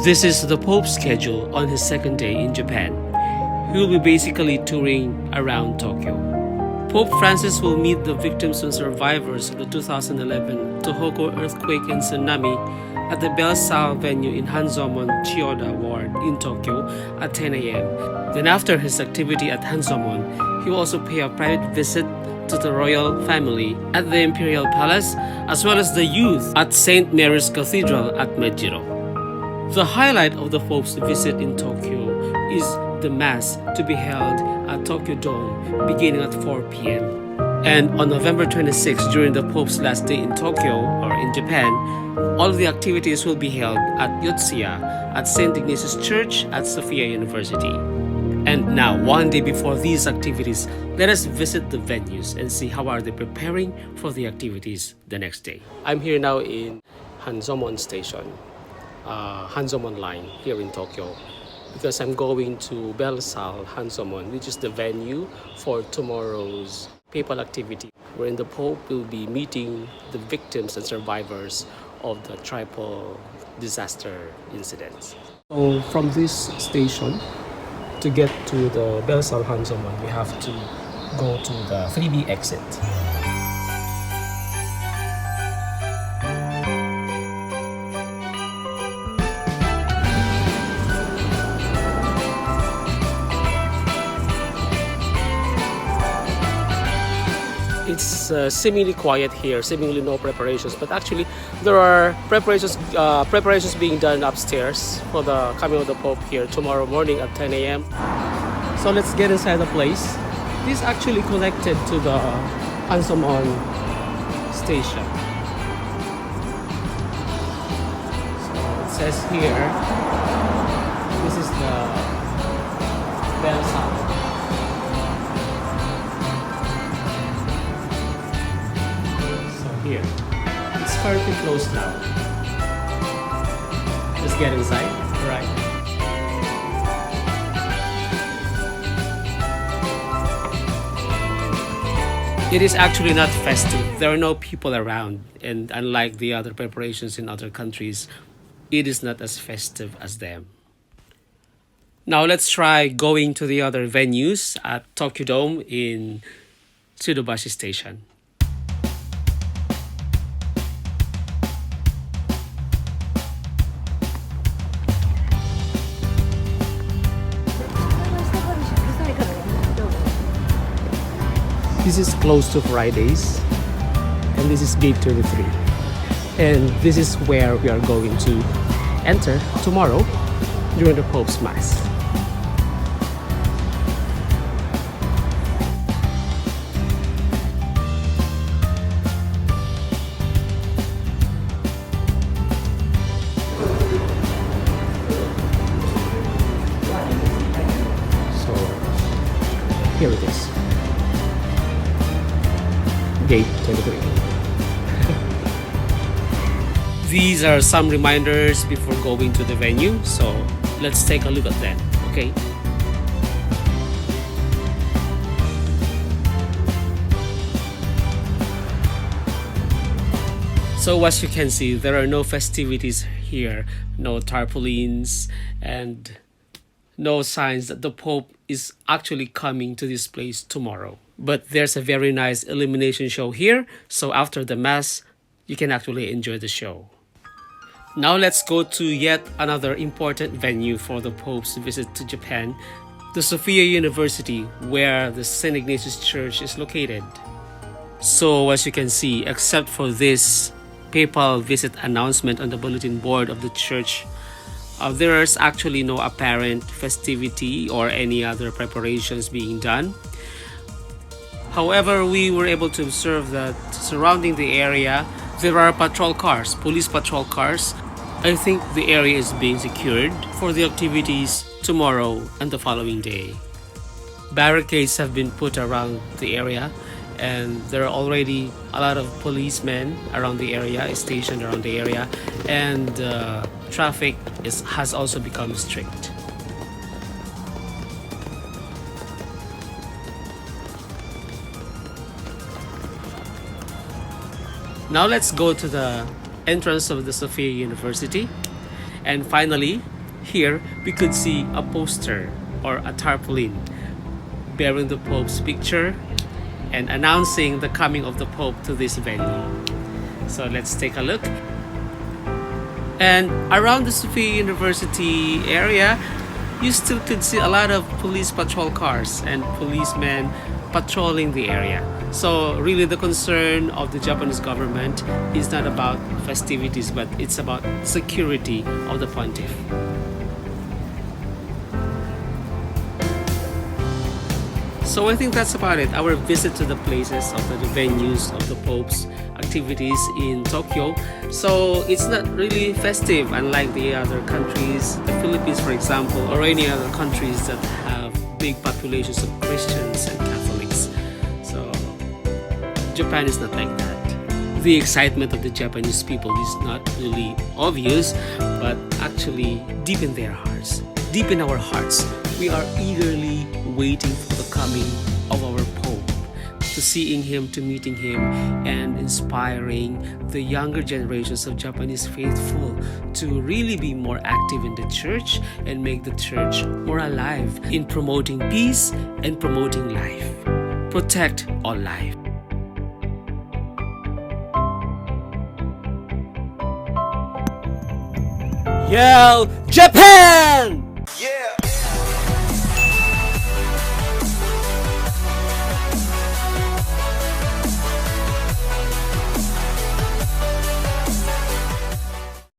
This is the Pope's schedule on his second day in Japan. He will be basically touring around Tokyo. Pope Francis will meet the victims and survivors of the 2011 Tohoku earthquake and tsunami at the Bell Sal venue in Hanzomon Chiyoda Ward in Tokyo at 10 a.m. Then after his activity at Hanzomon, he will also pay a private visit to the royal family at the Imperial Palace, as well as the youth at St. Mary's Cathedral at Mejiro. The highlight of the Pope's visit in Tokyo is the Mass to be held at Tokyo Dome beginning at 4 p.m. And on November 26, during the Pope's last day in Tokyo or in Japan, all of the activities will be held at Yotsuya at St. Ignatius Church at Sophia University. And now, one day before these activities, let us visit the venues and see how are they preparing for the activities the next day. I'm here now in Hanzomon Station, Hanzomon Line here in Tokyo, because I'm going to Belsal Hanzomon, which is the venue for tomorrow's papal activity, wherein the Pope will be meeting the victims and survivors of the triple disaster incidents. So from this station, to get to the Belsal Hanzomon, we have to go to the 3B exit. It's seemingly quiet here, seemingly no preparations, but actually there are preparations being done upstairs for the coming of the Pope here tomorrow morning at 10 a.m. So let's get inside the place. This actually connected to the Hanzomon station. So it says here, this is the bell sound. Here. It's currently closed now. Just get inside. Alright. It is actually not festive. There are no people around, and unlike the other preparations in other countries, it is not as festive as them. Now let's try going to the other venues at Tokyo Dome in Tsudobashi Station. This is closed to Fridays, and this is gate 23. And this is where we are going to enter tomorrow during the Pope's Mass. So, here it is. Gate 23. These are some reminders before going to the venue, so let's take a look at them, okay? So as you can see, there are no festivities here, no tarpaulins, and no signs that the Pope is actually coming to this place tomorrow. But there's a very nice illumination show here, so after the Mass, you can actually enjoy the show. Now let's go to yet another important venue for the Pope's visit to Japan, the Sophia University, where the St. Ignatius Church is located. So as you can see, except for this papal visit announcement on the bulletin board of the church, there is actually no apparent festivity or any other preparations being done. However, we were able to observe that surrounding the area, there are patrol cars, police patrol cars. I think the area is being secured for the activities tomorrow and the following day. Barricades have been put around the area, and there are already a lot of policemen around the area, stationed around the area, and traffic has also become strict. Now let's go to the entrance of the Sophia University. And finally, here we could see a poster or a tarpaulin bearing the Pope's picture and announcing the coming of the Pope to this venue. So let's take a look. And around the Sophia University area, you still could see a lot of police patrol cars and policemen patrolling the area. So really the concern of the Japanese government is not about festivities, but it's about security of the pontiff. So I think that's about it. Our visit to the places of the venues of the Pope's activities in Tokyo. So it's not really festive, unlike the other countries, the Philippines for example, or any other countries that have big populations of Christians and Catholics. So Japan is not like that. The excitement of the Japanese people is not really obvious, but actually deep in their hearts, deep in our hearts, we are eagerly waiting for the coming of our Pope, to seeing him, to meeting him, and inspiring the younger generations of Japanese faithful to really be more active in the church and make the church more alive in promoting peace and promoting life. Protect all life. Yell, Japan! Yeah!